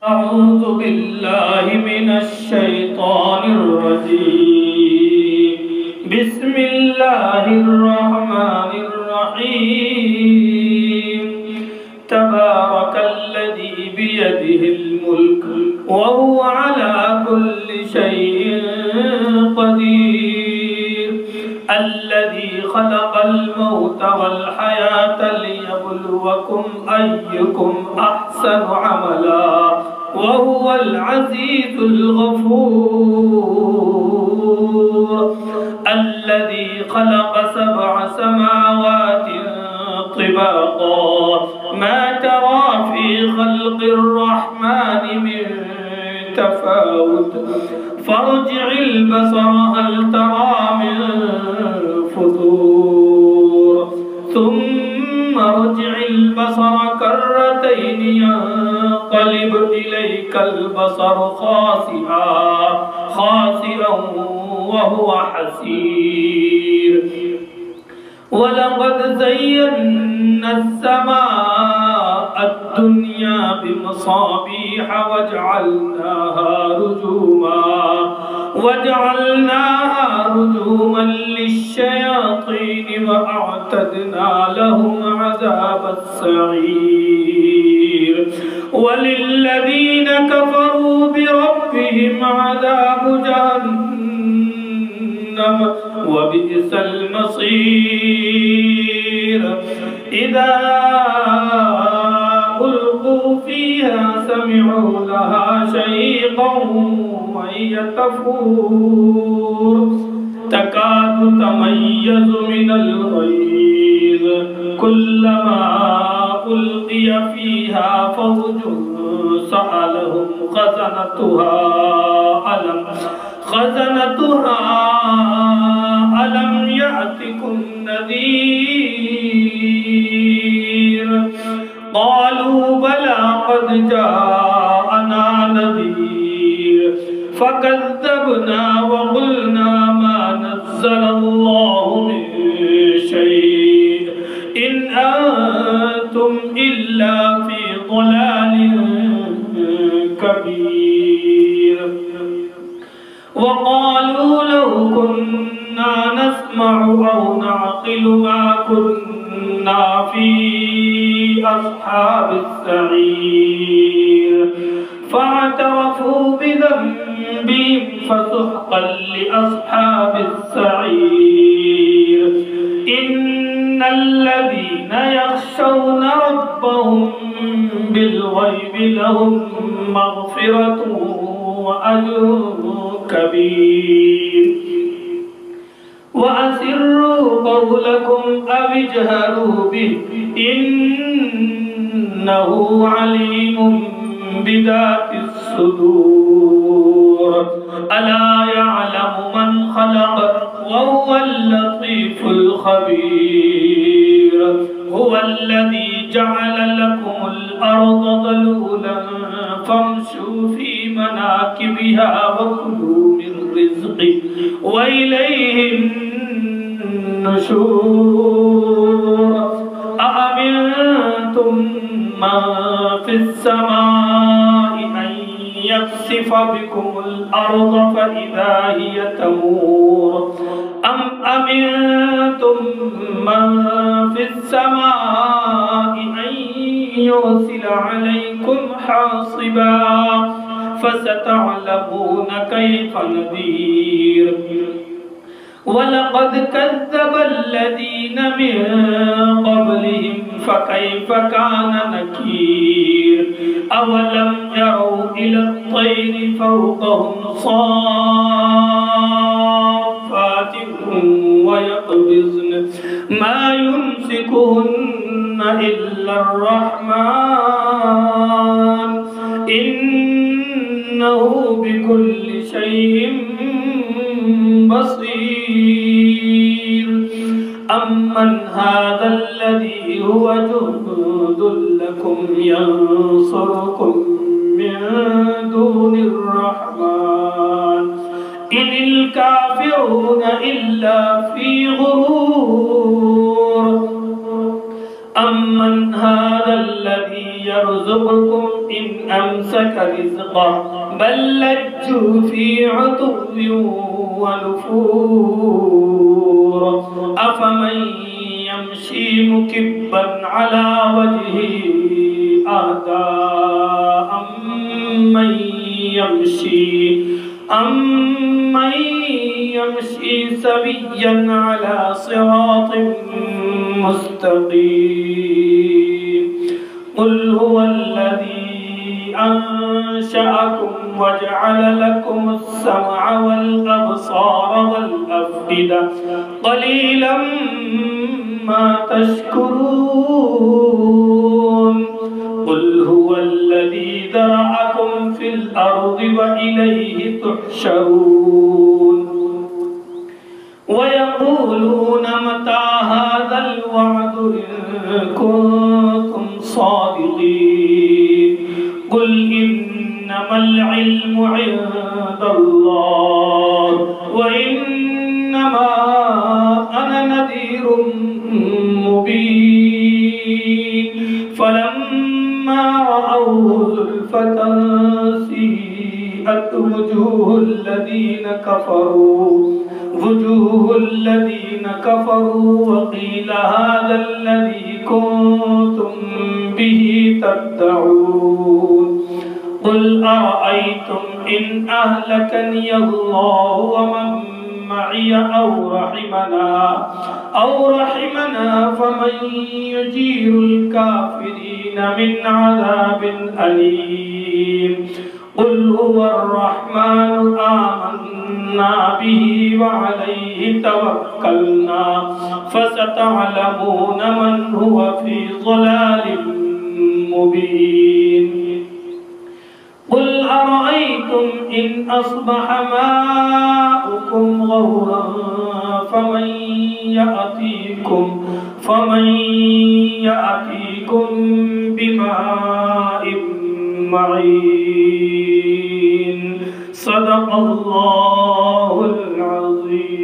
أعوذ بالله من الشيطان الرجيم. بسم الله الرحمن الرحيم. تبارك الذي بيده الملك وهو على كل شيء قدير. الذي خلق الموت والحياة ليبلوكم أيكم أحسن عملا وهو العزيز الغفور. الذي خلق 7 سماوات طباقا ما ترى في خلق الرحمن من تفاوت فارجع البصر هل ترى من فطور ثم ارجع البصر كرتين ينقلب إليك البصر خاسئا وهو حسير. ولقد زينا السماء الدنيا بمصابيح وجعلناها رجوما للشياطين وأعتدنا لهم عذاب السعير. وللذين كفروا بربهم عذاب جهنم وبئس المصير. إذا ألقوا فيها سمعوا لها شهيقا وهي تفور تكاد تميز من الغيظ كلما ألقي فيها فوج سألهم خزنتها ألم يأتكم نذير؟ قالوا بلى قد جاءنا نذير فكذبنا وقلنا ما نزل الله من شيء إن أنتم إلا في ضلال كبير. وقالوا لو كنا نسمع أو نعقل ما كنا في أصحاب السعير فاعترفوا بذنبهم فسحقا لأصحاب السعير. إن الذين يخشون ربهم بالغيب لهم مغفرة وأجر كبير. وأسروا قولكم أو اجهروا به إنه عليم بذات الصدور. ألا يعلم من خلق وهو اللطيف الخبير. هو الذي جعل لكم الأرض ذلولا فامشوا في مناكبها وكلوا من رزقه وإليه النشور. أأمنتم من في السماء أن يخسف بكم الأرض فإذا هي تمور أم أمنتم من في السماء أن يرسل عليكم حاصبا فستعلمون كيف نذير. ولقد كذب الذين من قبلهم فكيف كان نكير. أولم يروا إلى الطير فوقهم صافات ويقبضن ما يمسكهن إلا الرحمن إنه بكل شيء بصير. أمن هذا الذي هو جند لكم ينصركم من دون الرحمن إن الكافرون إلا في غرور. أمن هذا الذي يرزقكم إن أمسك رزقه بل لجوا في عتو ونفور أفمن يمشي مكبا على وجهه أهدى أمن يمشي سويا على صراط مستقيم قل هو الذي أنشأكم وجعل لكم السمع والأبصار والأفئدة قليلا ما تشكرون قل هو الذي ذرأكم في الأرض وإليه تحشرون ويقولون متى هذا الوعد إن كنتم صادقين قل إنما العلم عند الله وإنما أنا نذير مبين فلما رأوه زلفة سيئت وجوه الذين كفروا وقيل هذا الذي كنتم به تدعون قل أرأيتم إن أهلكني الله ومن معي أو رحمنا فمن يجير الكافرين من عذاب أليم قل هو الرحمن آمنا به وعليه توكلنا فستعلمون من هو في ضلال مبين قل أرأيتم إن أصبح ماؤكم غورا فمن يأتيكم بماء معين صدق الله العظيم.